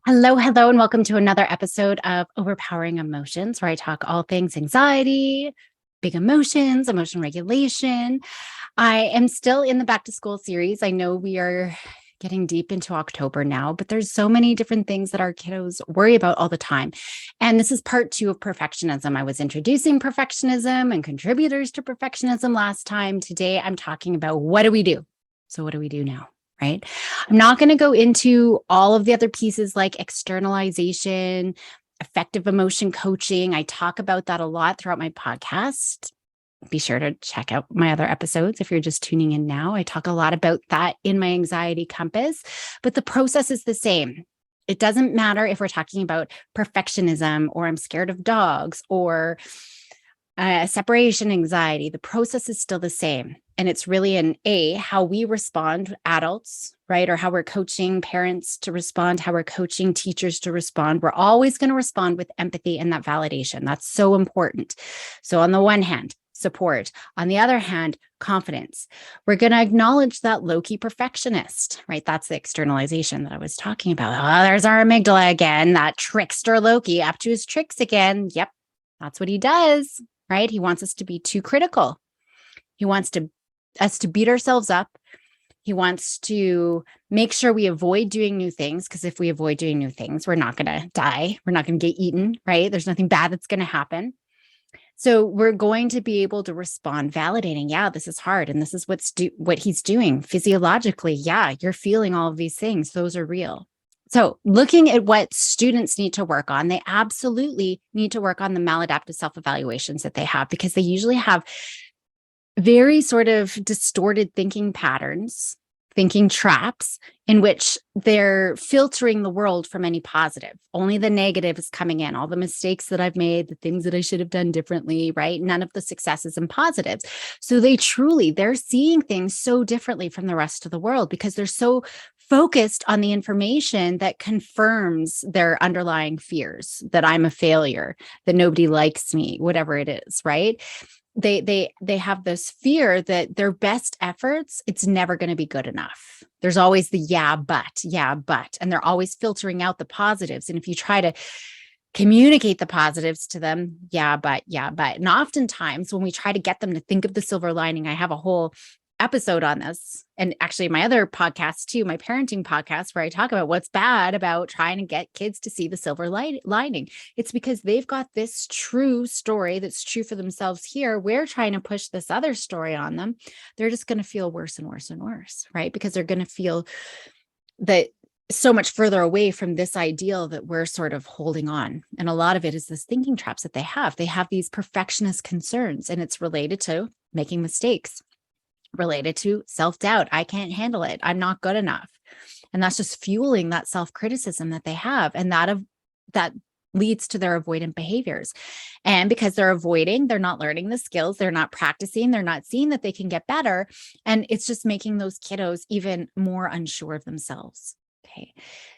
Hello, hello, and welcome to another episode of Overpowering Emotions, where I talk all things anxiety, big emotions, emotion regulation. I am still in the back to school series. I know we are getting deep into October now, but there's so many different things that our kiddos worry about all the time. And this is part 2 of perfectionism. I was introducing perfectionism and contributors to perfectionism last time. Today, I'm talking about what do we do? So, what do we do now? Right? I'm not going to go into all of the other pieces like externalization, effective emotion coaching. I talk about that a lot throughout my podcast. Be sure to check out my other episodes if you're just tuning in now. I talk a lot about that in my anxiety compass, but the process is the same. It doesn't matter if we're talking about perfectionism or I'm scared of dogs or separation anxiety. The process is still the same. And it's really how we respond, adults, right? Or how we're coaching parents to respond, how we're coaching teachers to respond. We're always going to respond with empathy and that validation. That's so important. So, on the one hand, support. On the other hand, confidence. We're going to acknowledge that low-key perfectionist, right? That's the externalization that I was talking about. Oh, there's our amygdala again, that trickster Loki up to his tricks again. Yep, that's what he does, right? He wants us to be too critical. He wants us to beat ourselves up. He wants to make sure we avoid doing new things, because if we avoid doing new things, we're not going to die. We're not going to get eaten, right? There's nothing bad that's going to happen. So we're going to be able to respond validating, yeah, this is hard. And this is what he's doing physiologically. Yeah, you're feeling all of these things. Those are real. So looking at what students need to work on, they absolutely need to work on the maladaptive self-evaluations that they have, because they usually have very sort of distorted thinking patterns, thinking traps, in which they're filtering the world from any positive. Only the negative is coming in, all the mistakes that I've made, the things that I should have done differently, right? None of the successes and positives. So they're seeing things so differently from the rest of the world, because they're so focused on the information that confirms their underlying fears, that I'm a failure, that nobody likes me, whatever it is, right? They have this fear that their best efforts, it's never going to be good enough. There's always the yeah, but, and they're always filtering out the positives. And if you try to communicate the positives to them, yeah, but. And oftentimes when we try to get them to think of the silver lining, I have a whole episode on this. And actually my other podcast too, my parenting podcast, where I talk about what's bad about trying to get kids to see the silver lining. It's because they've got this true story that's true for themselves here. We're trying to push this other story on them. They're just going to feel worse and worse and worse, right? Because they're going to feel that so much further away from this ideal that we're sort of holding on. And a lot of it is this thinking traps that they have. They have these perfectionist concerns, and it's related to making mistakes, related to self-doubt. I can't handle it. I'm not good enough. And that's just fueling that self-criticism that they have. And that leads to their avoidant behaviors. And because they're avoiding, they're not learning the skills, they're not practicing, they're not seeing that they can get better. And it's just making those kiddos even more unsure of themselves. Okay.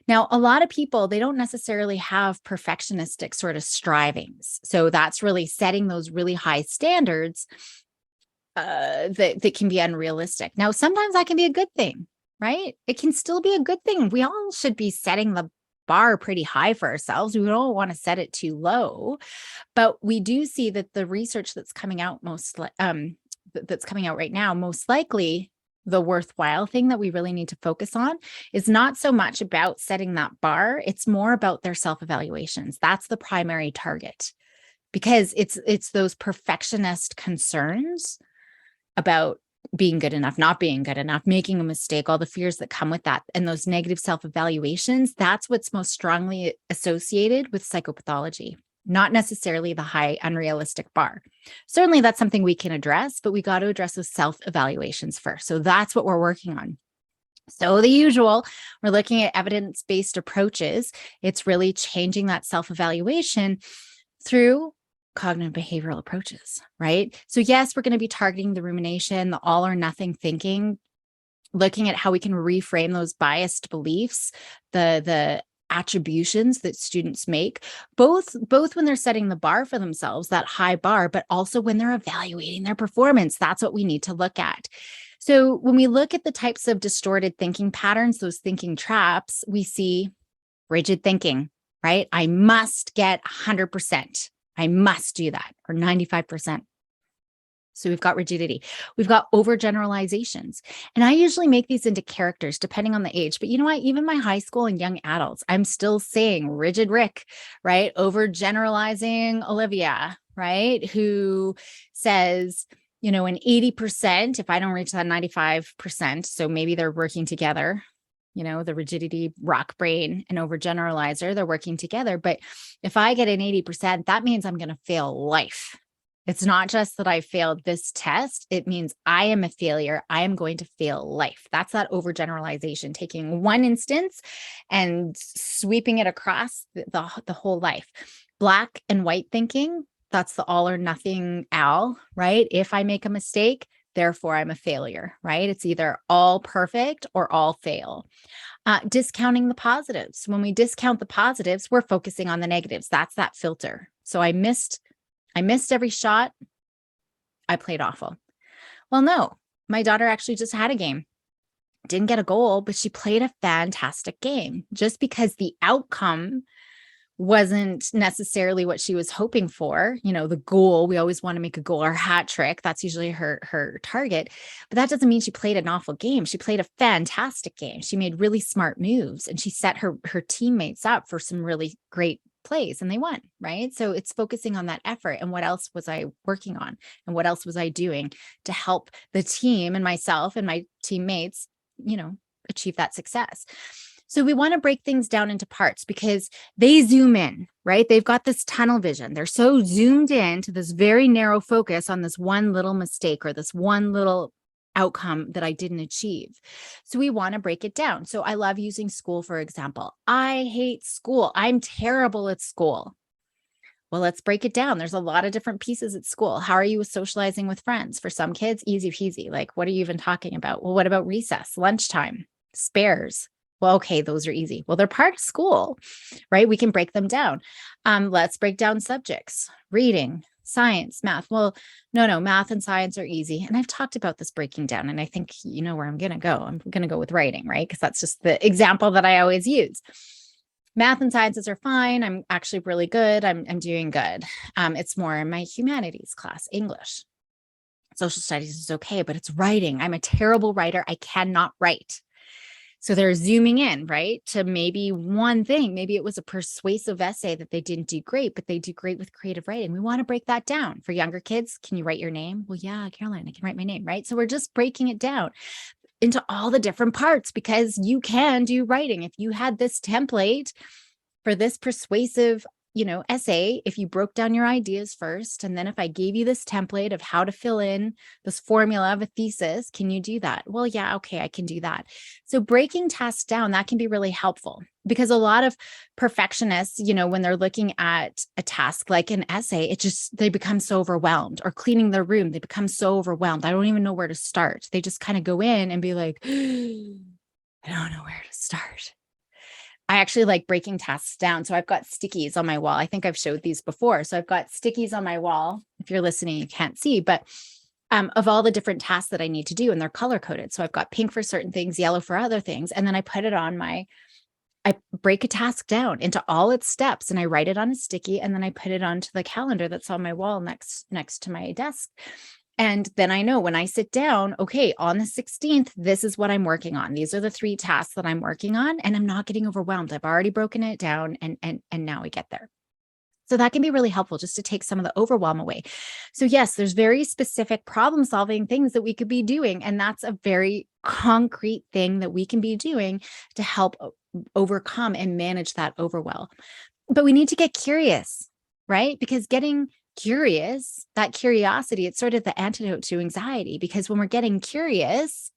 Now, a lot of people, they don't necessarily have perfectionistic sort of strivings. So that's really setting those really high standards that can be unrealistic. Now, sometimes that can be a good thing, right? It can still be a good thing. We all should be setting the bar pretty high for ourselves. We don't want to set it too low, but we do see that the research that's coming out that's coming out right now, most likely the worthwhile thing that we really need to focus on is not so much about setting that bar. It's more about their self-evaluations. That's the primary target, because it's those perfectionist concerns about being good enough, not being good enough, making a mistake, all the fears that come with that, and those negative self-evaluations, that's what's most strongly associated with psychopathology, not necessarily the high unrealistic bar. Certainly that's something we can address, but we got to address those self-evaluations first. So that's what we're working on. So the usual, we're looking at evidence-based approaches. It's really changing that self-evaluation through cognitive behavioral approaches, right? So yes, we're going to be targeting the rumination, the all or nothing thinking, looking at how we can reframe those biased beliefs, the attributions that students make, both when they're setting the bar for themselves, that high bar, but also when they're evaluating their performance. That's what we need to look at. So when we look at the types of distorted thinking patterns, those thinking traps, we see Rigid thinking, right? I must get 100%. I must do that, or 95%. So we've got rigidity. We've got overgeneralizations. And I usually make these into characters depending on the age. But you know what? Even my high school and young adults, I'm still saying rigid Rick, right? Overgeneralizing Olivia, right? Who says, an 80%, if I don't reach that 95%, so maybe they're working together, the rigidity, rock brain, and overgeneralizer, they're working together. But if I get an 80%, that means I'm going to fail life. It's not just that I failed this test. It means I am a failure. I am going to fail life. That's that overgeneralization, taking one instance and sweeping it across the whole life. Black and white thinking, that's the all or nothing owl, right? If I make a mistake, therefore I'm a failure, right? It's either all perfect or all fail. Discounting the positives. When we discount the positives, we're focusing on the negatives. That's that filter. So I missed every shot. I played awful. Well, no, my daughter actually just had a game. Didn't get a goal, but she played a fantastic game. Just because the outcome wasn't necessarily what she was hoping for, the goal, we always want to make a goal or hat trick. That's usually her target. But that doesn't mean she played an awful game. She played a fantastic game. She made really smart moves and she set her teammates up for some really great plays and they won, right? So it's focusing on that effort and what else was I working on and what else was I doing to help the team and myself and my teammates, achieve that success. So we want to break things down into parts because they zoom in, right? They've got this tunnel vision. They're so zoomed in to this very narrow focus on this one little mistake or this one little outcome that I didn't achieve. So we want to break it down. So I love using school, for example. I hate school. I'm terrible at school. Well, let's break it down. There's a lot of different pieces at school. How are you socializing with friends? For some kids, easy peasy. Like, what are you even talking about? Well, what about recess, lunchtime, spares? Well, okay, those are easy. Well, they're part of school, right? We can break them down. Let's break down subjects, reading, science, math. Well, no, math and science are easy. And I've talked about this breaking down, and I think you know where I'm going to go. I'm going to go with writing, right? Because that's just the example that I always use. Math and sciences are fine. I'm actually really good. I'm doing good. It's more in my humanities class, English. Social studies is okay, but it's writing. I'm a terrible writer. I cannot write. So they're zooming in, right, to maybe one thing. Maybe it was a persuasive essay that they didn't do great, but they do great with creative writing. We want to break that down. For younger kids, can you write your name? Well, yeah, Caroline, I can write my name, right? So we're just breaking it down into all the different parts because you can do writing. If you had this template for this persuasive essay, if you broke down your ideas first, and then if I gave you this template of how to fill in this formula of a thesis, can you do that? Well, yeah, okay, I can do that. So breaking tasks down, that can be really helpful because a lot of perfectionists, when they're looking at a task like an essay, they become so overwhelmed, or cleaning their room, they become so overwhelmed. I don't even know where to start. They just kind of go in and be like, I don't know where to start. I actually like breaking tasks down. So I've got stickies on my wall. I think I've showed these before. So I've got stickies on my wall. If you're listening, you can't see, but of all the different tasks that I need to do, and they're color coded. So I've got pink for certain things, yellow for other things. And then I put it on I break a task down into all its steps and I write it on a sticky, and then I put it onto the calendar that's on my wall next to my desk. And then I know when I sit down, okay, on the 16th, this is what I'm working on. These are the 3 tasks that I'm working on, and I'm not getting overwhelmed. I've already broken it down, and now we get there. So that can be really helpful just to take some of the overwhelm away. So yes, there's very specific problem solving things that we could be doing. And that's a very concrete thing that we can be doing to help overcome and manage that overwhelm. But we need to get curious, right? Because getting curious, that curiosity, it's sort of the antidote to anxiety, because when we're getting curious,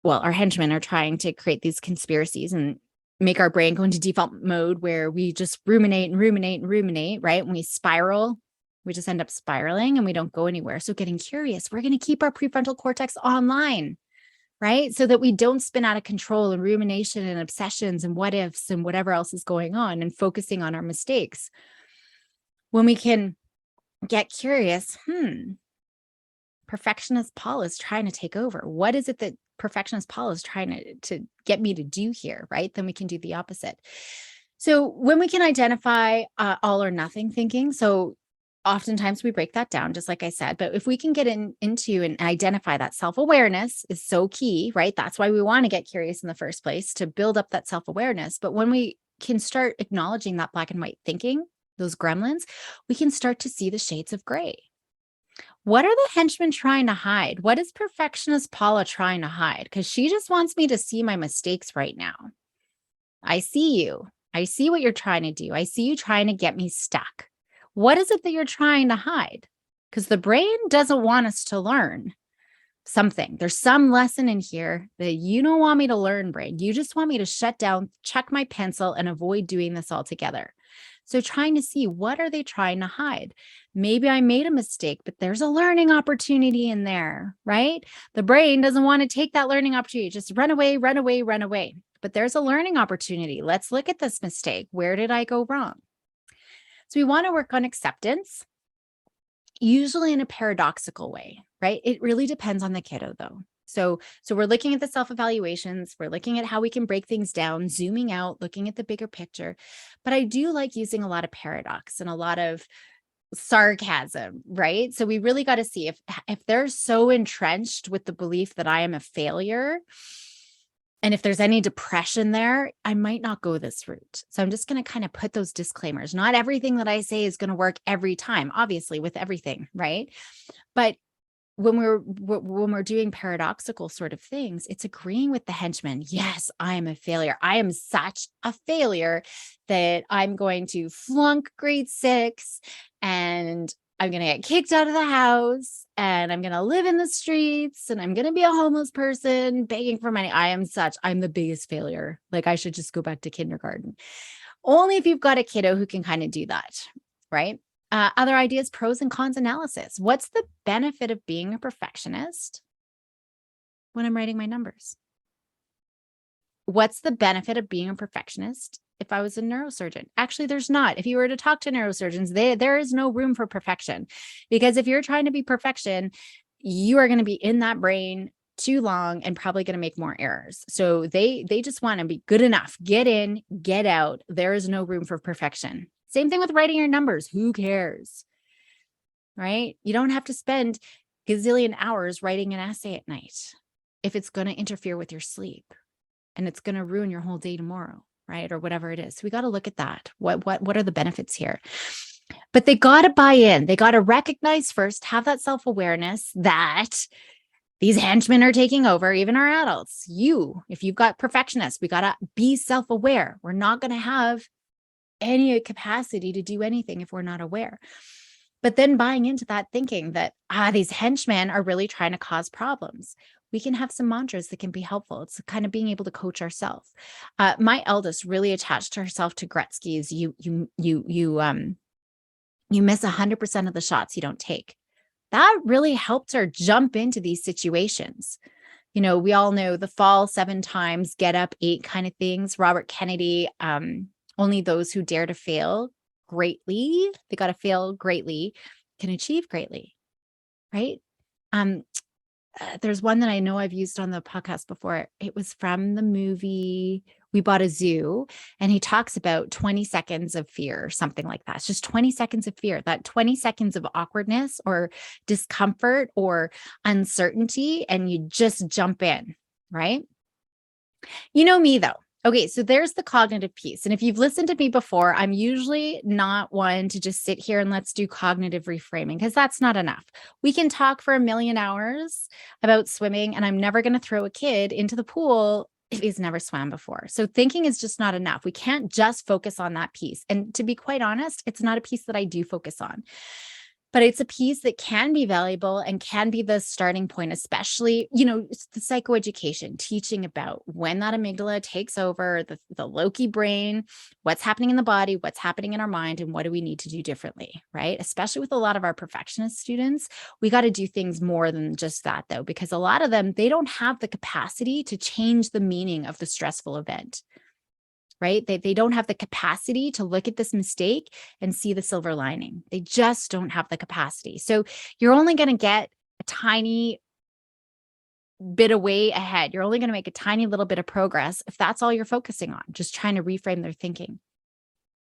well, our henchmen are trying to create these conspiracies and make our brain go into default mode where we just ruminate and ruminate and ruminate, right? When we spiral, we just end up spiraling and we don't go anywhere. So getting curious, we're going to keep our prefrontal cortex online, right? So that we don't spin out of control and rumination and obsessions and what ifs and whatever else is going on and focusing on our mistakes. When we can get curious, perfectionist Paul is trying to take over? What is it that perfectionist Paul is trying to get me to do here, right? Then we can do the opposite. So when we can identify all or nothing thinking, so oftentimes we break that down, just like I said, but if we can get into and identify that self-awareness is so key, right? That's why we want to get curious in the first place, to build up that self-awareness. But when we can start acknowledging that black and white thinking, those gremlins, we can start to see the shades of gray. What are the henchmen trying to hide? What is perfectionist Paula trying to hide? Because she just wants me to see my mistakes right now. I see you. I see what you're trying to do. I see you trying to get me stuck. What is it that you're trying to hide? Because the brain doesn't want us to learn something. There's some lesson in here that you don't want me to learn, brain. You just want me to shut down, check my pencil, and avoid doing this altogether. So trying to see, what are they trying to hide? Maybe I made a mistake, but there's a learning opportunity in there, right? The brain doesn't want to take that learning opportunity. Just run away, run away, run away. But there's a learning opportunity. Let's look at this mistake. Where did I go wrong? So we want to work on acceptance, usually in a paradoxical way, right? It really depends on the kiddo though. So we're looking at the self-evaluations, we're looking at how we can break things down, zooming out, looking at the bigger picture. But I do like using a lot of paradox and a lot of sarcasm, right? So we really got to see if they're so entrenched with the belief that I am a failure, and if there's any depression there, I might not go this route. So I'm just going to kind of put those disclaimers. Not everything that I say is going to work every time, obviously, with everything, right? But when we're doing paradoxical sort of things, it's agreeing with the henchman. Yes, I am a failure. I am such a failure that I'm going to flunk grade 6 and I'm going to get kicked out of the house and I'm going to live in the streets and I'm going to be a homeless person begging for money. I'm the biggest failure. Like I should just go back to kindergarten. Only if you've got a kiddo who can kind of do that, right? Other ideas, pros and cons analysis. What's the benefit of being a perfectionist when I'm writing my numbers? What's the benefit of being a perfectionist if I was a neurosurgeon? Actually, there's not. If you were to talk to neurosurgeons, there is no room for perfection, because if you're trying to be perfection, you are going to be in that brain too long and probably going to make more errors. So they just want to be good enough. Get in, get out. There is no room for perfection. Same thing with writing your numbers. Who cares? Right? You don't have to spend gazillion hours writing an essay at night if it's going to interfere with your sleep and it's going to ruin your whole day tomorrow, right? Or whatever it is. So we got to look at that. What are the benefits here? But they got to buy in. They got to recognize first, have that self-awareness that these henchmen are taking over, even our adults. If you've got perfectionists, we got to be self-aware. We're not going to have any capacity to do anything if we're not aware. But then buying into that thinking that, these henchmen are really trying to cause problems. We can have some mantras that can be helpful. It's kind of being able to coach ourselves. My eldest really attached herself to Gretzky's, you miss 100% of the shots you don't take. That really helped her jump into these situations. We all know the fall 7 times, get up 8 kind of things. Robert Kennedy, only those who dare to fail greatly, they got to fail greatly, can achieve greatly, right? There's one that I know I've used on the podcast before. It was from the movie We Bought a Zoo, and he talks about 20 seconds of fear or something like that. It's just 20 seconds of fear, that 20 seconds of awkwardness or discomfort or uncertainty, and you just jump in, right? You know me though. Okay, so there's the cognitive piece. And if you've listened to me before, I'm usually not one to just sit here and let's do cognitive reframing, because that's not enough. We can talk for a million hours about swimming, and I'm never going to throw a kid into the pool if he's never swam before. So thinking is just not enough. We can't just focus on that piece. And to be quite honest, it's not a piece that I do focus on. But it's a piece that can be valuable and can be the starting point, especially, it's the psychoeducation, teaching about when that amygdala takes over, the Loki brain, what's happening in the body, what's happening in our mind, and what do we need to do differently, right? Especially with a lot of our perfectionist students, we got to do things more than just that, though, because a lot of them, they don't have the capacity to change the meaning of the stressful event. Right? They don't have the capacity to look at this mistake and see the silver lining. They just don't have the capacity. So you're only going to get a tiny bit away ahead. You're only going to make a tiny little bit of progress if that's all you're focusing on, just trying to reframe their thinking,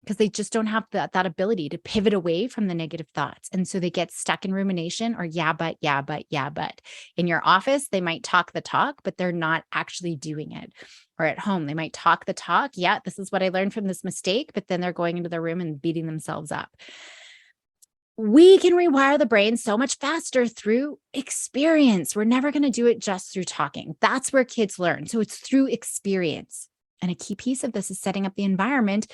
because they just don't have that ability to pivot away from the negative thoughts. And so they get stuck in rumination or yeah, but. In your office, they might talk the talk, but they're not actually doing it. Or at home, they might talk the talk. Yeah, this is what I learned from this mistake, but then they're going into their room and beating themselves up. We can rewire the brain so much faster through experience. We're never going to do it just through talking. That's where kids learn. So it's through experience. And a key piece of this is setting up the environment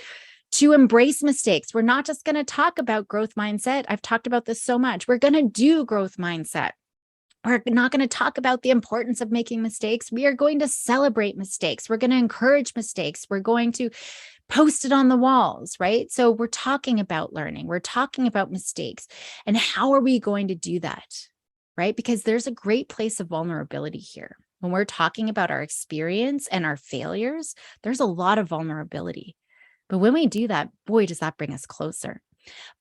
to embrace mistakes. We're not just going to talk about growth mindset. I've talked about this so much. We're going to do growth mindset. We're not going to talk about the importance of making mistakes. We are going to celebrate mistakes. We're going to encourage mistakes. We're going to post it on the walls, right? So we're talking about learning. We're talking about mistakes. And how are we going to do that, right? Because there's a great place of vulnerability here. When we're talking about our experience and our failures, there's a lot of vulnerability. But when we do that, boy, does that bring us closer.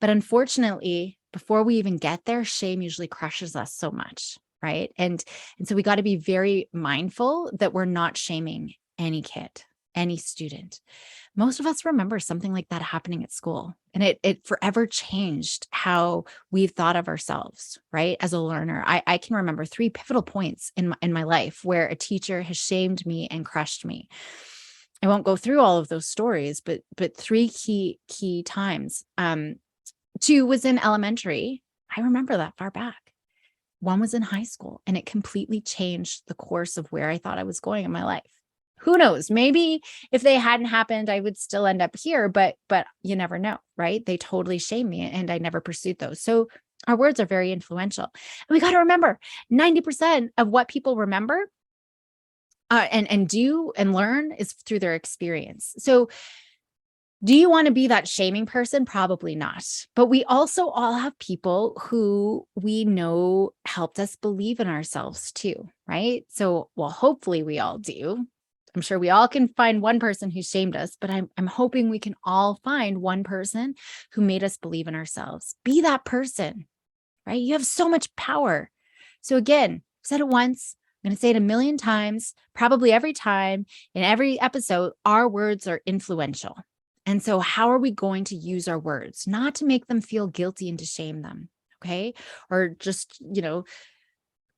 But unfortunately, before we even get there, shame usually crushes us so much, right? And so we got to be very mindful that we're not shaming any kid, any student. Most of us remember something like that happening at school, and it forever changed how we've thought of ourselves, right? As a learner, I can remember 3 pivotal points in my life where a teacher has shamed me and crushed me. I won't go through all of those stories, but 3 key times. 2 was in elementary. I remember that far back. 1 was in high school, and it completely changed the course of where I thought I was going in my life. Who knows? Maybe if they hadn't happened, I would still end up here, but you never know, right? They totally shamed me, and I never pursued those. So our words are very influential. And we got to remember 90% of what people remember and do and learn is through their experience. So do you want to be that shaming person? Probably not. But we also all have people who we know helped us believe in ourselves too, right? So, well, hopefully we all do. I'm sure we all can find one person who shamed us, but I'm hoping we can all find one person who made us believe in ourselves. Be that person, right? You have so much power. So again, I've said it once, I'm going to say it a million times, probably every time in every episode, our words are influential. And so how are we going to use our words? Not to make them feel guilty and to shame them, okay? Or just,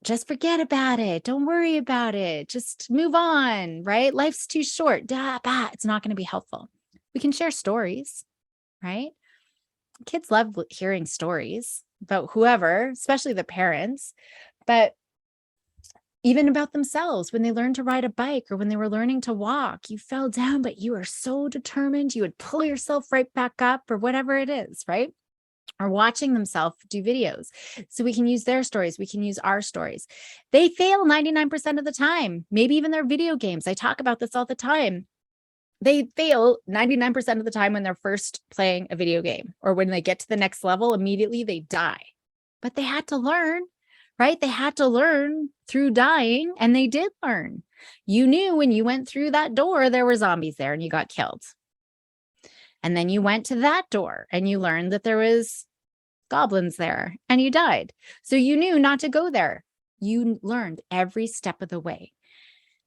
just forget about it. Don't worry about it. Just move on, right? Life's too short. It's not going to be helpful. We can share stories, right? Kids love hearing stories about whoever, especially the parents, but even about themselves when they learned to ride a bike or when they were learning to walk. You fell down, but you were so determined you would pull yourself right back up or whatever it is, right? Or watching themselves do videos. So we can use their stories. We can use our stories. They fail 99% of the time, maybe even their video games. I talk about this all the time. They fail 99% of the time when they're first playing a video game, or when they get to the next level, immediately they die. But they had to learn, right? They had to learn through dying, and they did learn. You knew when you went through that door, there were zombies there and you got killed. And then you went to that door and you learned that there was goblins there and you died. So you knew not to go there. You learned every step of the way.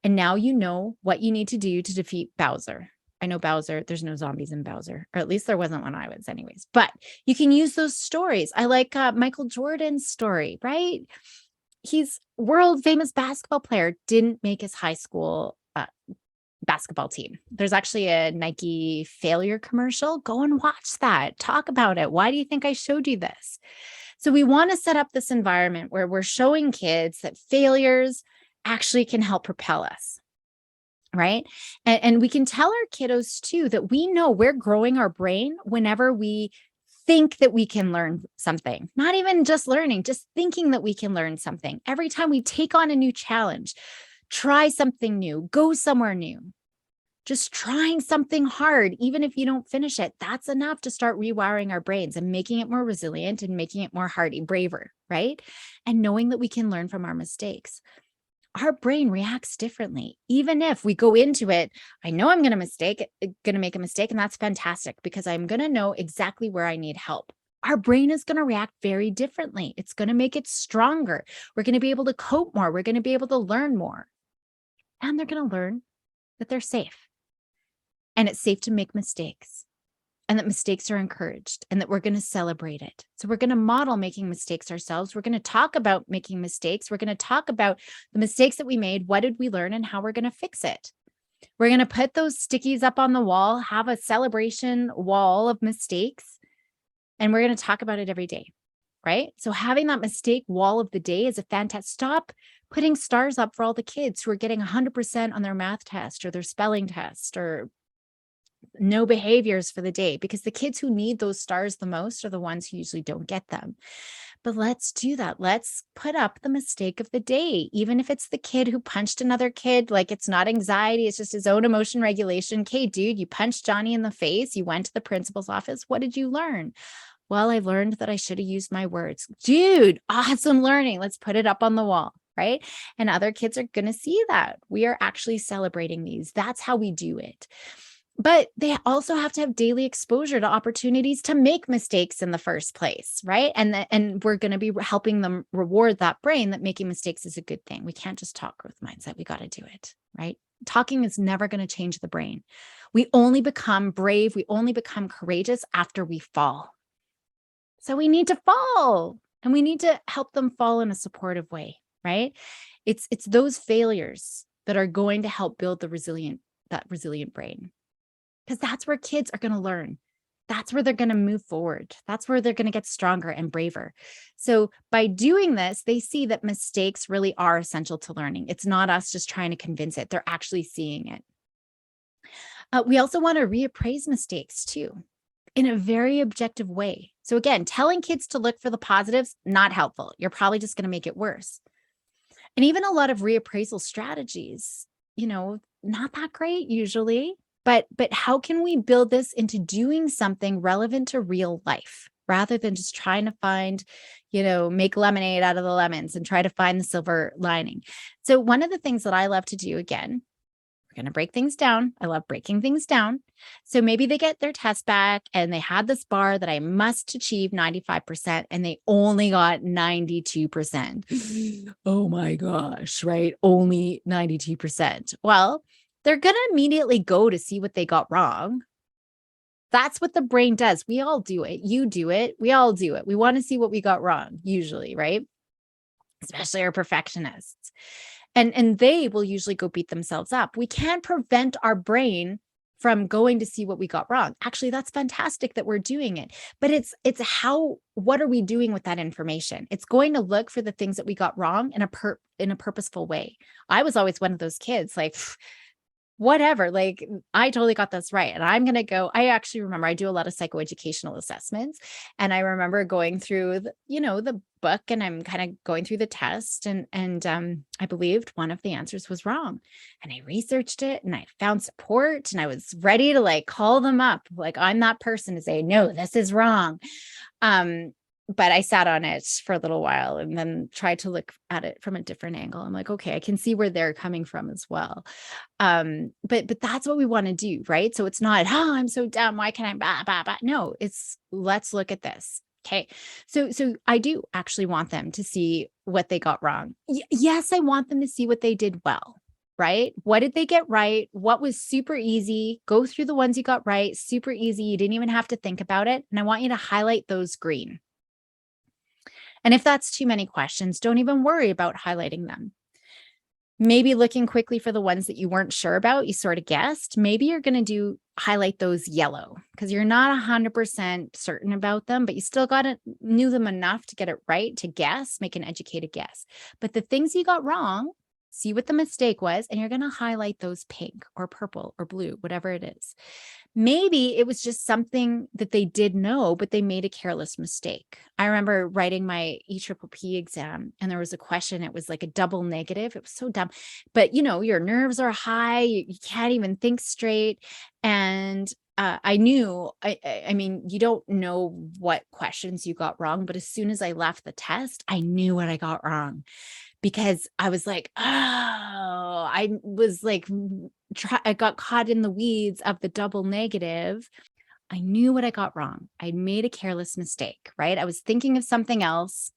And now you know what you need to do to defeat Bowser. I know Bowser, there's no zombies in Bowser, or at least there wasn't when I was anyways. But you can use those stories. I like Michael Jordan's story, right? He's world famous basketball player, didn't make his high school basketball team. There's actually a Nike failure commercial. Go and watch that. Talk about it. Why do you think I showed you this? So we want to set up this environment where we're showing kids that failures actually can help propel us, right? And we can tell our kiddos too that we know we're growing our brain whenever we think that we can learn something, not even just learning, just thinking that we can learn something. Every time we take on a new challenge, try something new, go somewhere new, just trying something hard, even if you don't finish it, that's enough to start rewiring our brains and making it more resilient and making it more hardy, braver, right? And knowing that we can learn from our mistakes. Our brain reacts differently. Even if we go into it, I know I'm going to make a mistake, and that's fantastic because I'm going to know exactly where I need help. our brain is going to react very differently. It's going to make it stronger. We're going to be able to cope more. We're going to be able to learn more. And they're going to learn that they're safe. And it's safe to make mistakes, and that mistakes are encouraged, and that we're going to celebrate it. So we're going to model making mistakes ourselves. We're going to talk about making mistakes. We're going to talk about the mistakes that we made. What did we learn and how we're going to fix it? We're going to put those stickies up on the wall, have a celebration wall of mistakes, and we're going to talk about it every day, right? So having that mistake wall of the day is a fantastic. Stop putting stars up for all the kids who are getting 100% on their math test or their spelling test or no behaviors for the day, because the kids who need those stars the most are the ones who usually don't get them. But let's do that. Let's put up the mistake of the day, even if it's the kid who punched another kid. Like, it's not anxiety, it's just his own emotion regulation. Okay, dude, you punched Johnny in the face. You went to the principal's office. What did you learn? Well, I learned that I should have used my words. Dude, awesome learning. Let's put it up on the wall, right? And other kids are going to see that. We are actually celebrating these. That's how we do it. But they also have to have daily exposure to opportunities to make mistakes in the first place, right? And we're going to be helping them reward that brain that making mistakes is a good thing. We can't just talk growth mindset. We got to do it, right? Talking is never going to change the brain. We only become brave. We only become courageous after we fall. So we need to fall, and we need to help them fall in a supportive way, right? It's those failures that are going to help build that resilient brain. Because that's where kids are going to learn. That's where they're going to move forward. That's where they're going to get stronger and braver. So by doing this, they see that mistakes really are essential to learning. It's not us just trying to convince it. They're actually seeing it. We also want to reappraise mistakes too, in a very objective way. So again, telling kids to look for the positives, not helpful. You're probably just going to make it worse. And even a lot of reappraisal strategies, not that great usually. But how can we build this into doing something relevant to real life rather than just trying to find, make lemonade out of the lemons and try to find the silver lining? So one of the things that I love to do, again, we're going to break things down. I love breaking things down. So maybe they get their test back and they had this bar that I must achieve 95%, and they only got 92%. Oh my gosh, right? Only 92%. Well, they're going to immediately go to see what they got wrong. That's what the brain does. We all do it. You do it. We all do it. We want to see what we got wrong, usually, right? Especially our perfectionists. And they will usually go beat themselves up. We can't prevent our brain from going to see what we got wrong. Actually, that's fantastic that we're doing it. But what are we doing with that information? It's going to look for the things that we got wrong in a purposeful way. I was always one of those kids, like, whatever, like, I totally got this right. And I'm going to go, I actually remember I do a lot of psychoeducational assessments. And I remember going through the book, and I'm kind of going through the test, and I believed one of the answers was wrong. And I researched it and I found support, and I was ready to call them up. Like, I'm that person to say, no, this is wrong. But I sat on it for a little while and then tried to look at it from a different angle. I'm like, okay, I can see where they're coming from as well. But that's what we want to do, right? So it's not, oh, I'm so dumb. Why can't I? Bah, bah, bah. No, it's, let's look at this. Okay. So I do actually want them to see what they got wrong. Yes, I want them to see what they did well, right? What did they get right? What was super easy? Go through the ones you got right. Super easy. You didn't even have to think about it. And I want you to highlight those green. And if that's too many questions, don't even worry about highlighting them. Maybe looking quickly for the ones that you weren't sure about, you sort of guessed. Maybe you're going to highlight those yellow because you're not 100% certain about them, but you still knew them enough to get it right, to guess, make an educated guess. But the things you got wrong, see what the mistake was, and you're going to highlight those pink or purple or blue, whatever it is. Maybe it was just something that they did know, but they made a careless mistake. I remember writing my EPPP exam, and there was a question. It was like a double negative. It was so dumb, but your nerves are high. You can't even think straight. And I knew, I mean, you don't know what questions you got wrong, but as soon as I left the test, I knew what I got wrong. Because I was like, oh, I was like, I got caught in the weeds of the double negative. I knew what I got wrong. I made a careless mistake, right? I was thinking of something else,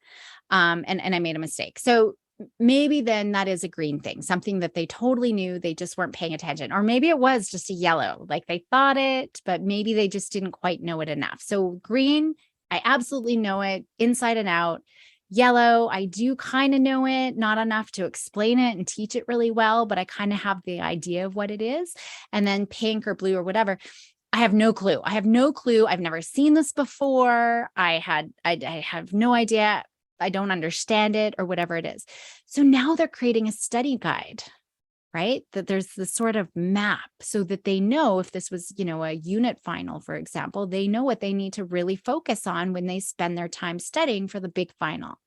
and I made a mistake. So maybe then that is a green thing, something that they totally knew, they just weren't paying attention. Or maybe it was just a yellow, like they thought it, but maybe they just didn't quite know it enough. So green, I absolutely know it inside and out. Yellow, I do kind of know it, not enough to explain it and teach it really well, but I kind of have the idea of what it is. And then pink or blue or whatever, I have no clue. I have no clue. I've never seen this before. I have no idea. I don't understand it or whatever it is. So now they're creating a study guide, right? That there's this sort of map so that they know if this was, a unit final, for example, they know what they need to really focus on when they spend their time studying for the big final.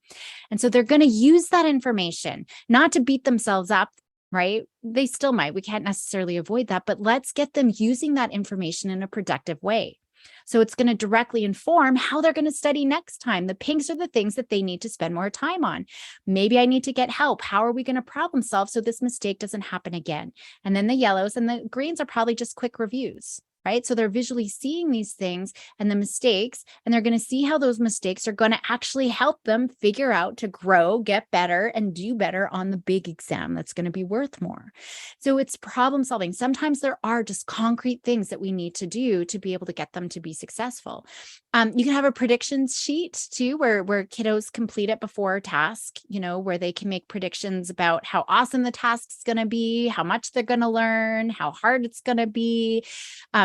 And so they're going to use that information, not to beat themselves up, right? They still might. We can't necessarily avoid that, but let's get them using that information in a productive way. So it's going to directly inform how they're going to study next time. The pinks are the things that they need to spend more time on. Maybe I need to get help. How are we going to problem solve so this mistake doesn't happen again? And then the yellows and the greens are probably just quick reviews, right? So they're visually seeing these things and the mistakes, and they're going to see how those mistakes are going to actually help them figure out to grow, get better, and do better on the big exam that's going to be worth more. So it's problem solving. Sometimes there are just concrete things that we need to do to be able to get them to be successful. You can have a predictions sheet too, where kiddos complete it before a task, where they can make predictions about how awesome the task's going to be, how much they're going to learn, how hard it's going to be,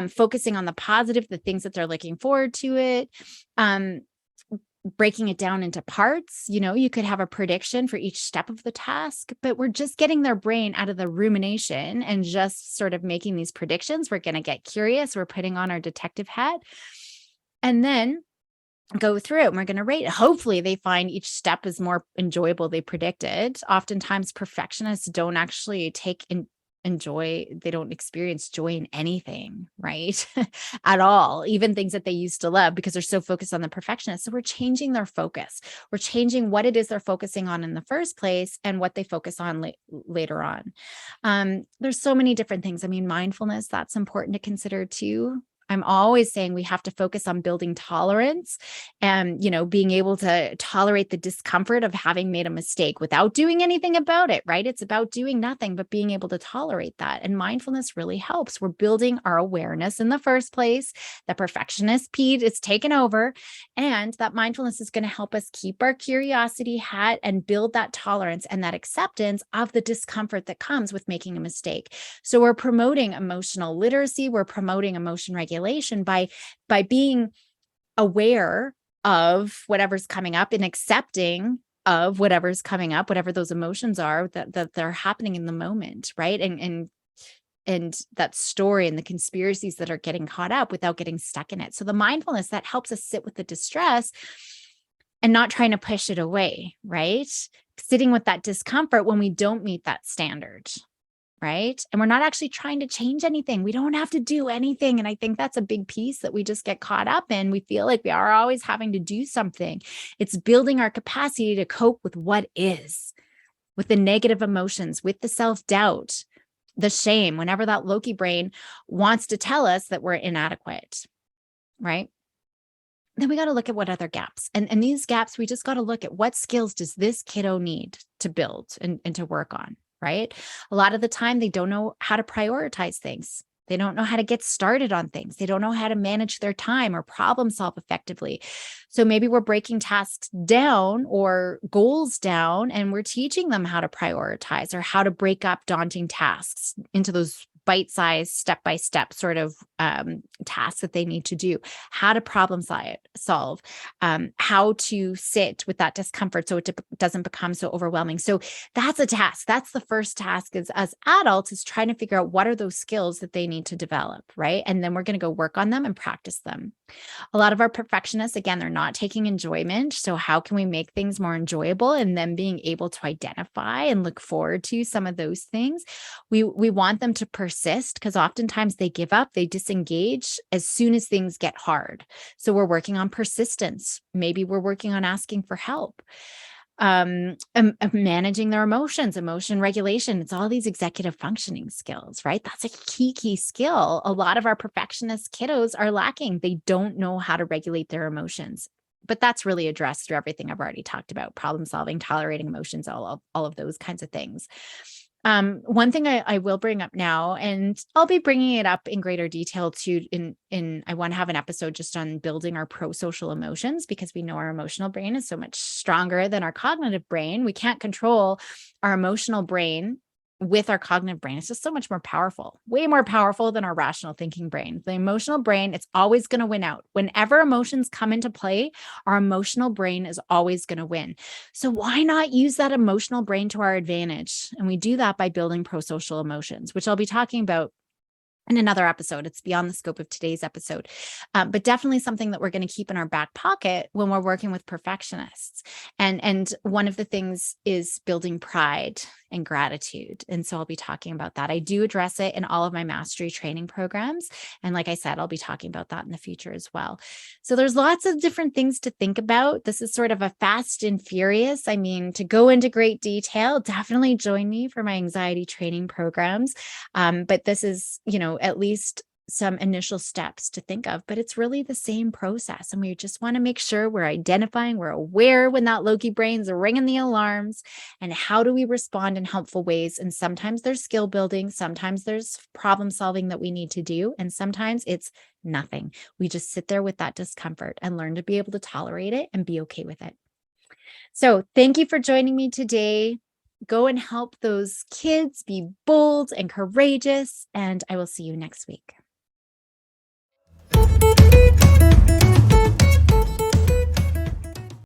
focusing on the positive, the things that they're looking forward to it, breaking it down into parts. You could have a prediction for each step of the task, but we're just getting their brain out of the rumination and just sort of making these predictions. We're going to get curious. We're putting on our detective hat and then go through it. And we're going to rate it. Hopefully they find each step is more enjoyable they predicted. Oftentimes perfectionists don't actually they don't experience joy in anything, right? At all, even things that they used to love, because they're so focused on the perfectionist. So we're changing their focus. We're changing what it is they're focusing on in the first place and what they focus on later on. There's so many different things. I mean, mindfulness, that's important to consider too. I'm always saying we have to focus on building tolerance and, being able to tolerate the discomfort of having made a mistake without doing anything about it, right? It's about doing nothing, but being able to tolerate that. And mindfulness really helps. We're building our awareness in the first place. The perfectionist Pete is taken over, and that mindfulness is going to help us keep our curiosity hat and build that tolerance and that acceptance of the discomfort that comes with making a mistake. So we're promoting emotional literacy. We're promoting emotion regulation by being aware of whatever's coming up and accepting of whatever's coming up, whatever those emotions are that they're happening in the moment, right? And that story and the conspiracies that are getting caught up without getting stuck in it. So the mindfulness that helps us sit with the distress and not trying to push it away, right? Sitting with that discomfort when we don't meet that standard. Right. And we're not actually trying to change anything. We don't have to do anything. And I think that's a big piece that we just get caught up in. We feel like we are always having to do something. It's building our capacity to cope with what is, with the negative emotions, with the self-doubt, the shame, whenever that Loki brain wants to tell us that we're inadequate. Right. Then we got to look at what other gaps. And these gaps, we just got to look at what skills does this kiddo need to build and to work on. Right? A lot of the time, they don't know how to prioritize things. They don't know how to get started on things. They don't know how to manage their time or problem solve effectively. So maybe we're breaking tasks down or goals down, and we're teaching them how to prioritize or how to break up daunting tasks into those bite-sized, step-by-step sort of tasks that they need to do, how to problem solve, how to sit with that discomfort so it doesn't become so overwhelming. So that's a task. That's the first task is as adults is trying to figure out what are those skills that they need to develop, right? And then we're going to go work on them and practice them. A lot of our perfectionists, again, they're not taking enjoyment. So how can we make things more enjoyable and then being able to identify and look forward to some of those things? We want them to persist because oftentimes they give up, they disengage as soon as things get hard. So we're working on persistence. Maybe we're working on asking for help. managing their emotions, emotion regulation. It's all these executive functioning skills, right? That's a key skill. A lot of our perfectionist kiddos are lacking. They don't know how to regulate their emotions. But that's really addressed through everything I've already talked about: problem solving, tolerating emotions, all of those kinds of things. One thing I will bring up now, and I'll be bringing it up in greater detail too. I want to have an episode just on building our prosocial emotions, because we know our emotional brain is so much stronger than our cognitive brain. We can't control our emotional brain with our cognitive brain. It's just so much more powerful, way more powerful than our rational thinking brain. The emotional brain, it's always going to win out. Whenever emotions come into play, our emotional brain is always going to win. So why not use that emotional brain to our advantage? And we do that by building prosocial emotions, which I'll be talking about in another episode. It's beyond the scope of today's episode, but definitely something that we're going to keep in our back pocket when we're working with perfectionists. And one of the things is building pride and gratitude. And so I'll be talking about that. I do address it in all of my mastery training programs. And like I said, I'll be talking about that in the future as well. So there's lots of different things to think about. This is sort of a fast and furious. I mean, to go into great detail, definitely join me for my anxiety training programs. But this is, at least some initial steps to think of, but it's really the same process. And we just want to make sure we're identifying, we're aware when that Loki brain's ringing the alarms, and how do we respond in helpful ways. And sometimes there's skill building, sometimes there's problem solving that we need to do, and sometimes it's nothing. We just sit there with that discomfort and learn to be able to tolerate it and be okay with it. So thank you for joining me today. Go and help those kids be bold and courageous, and I will see you next week.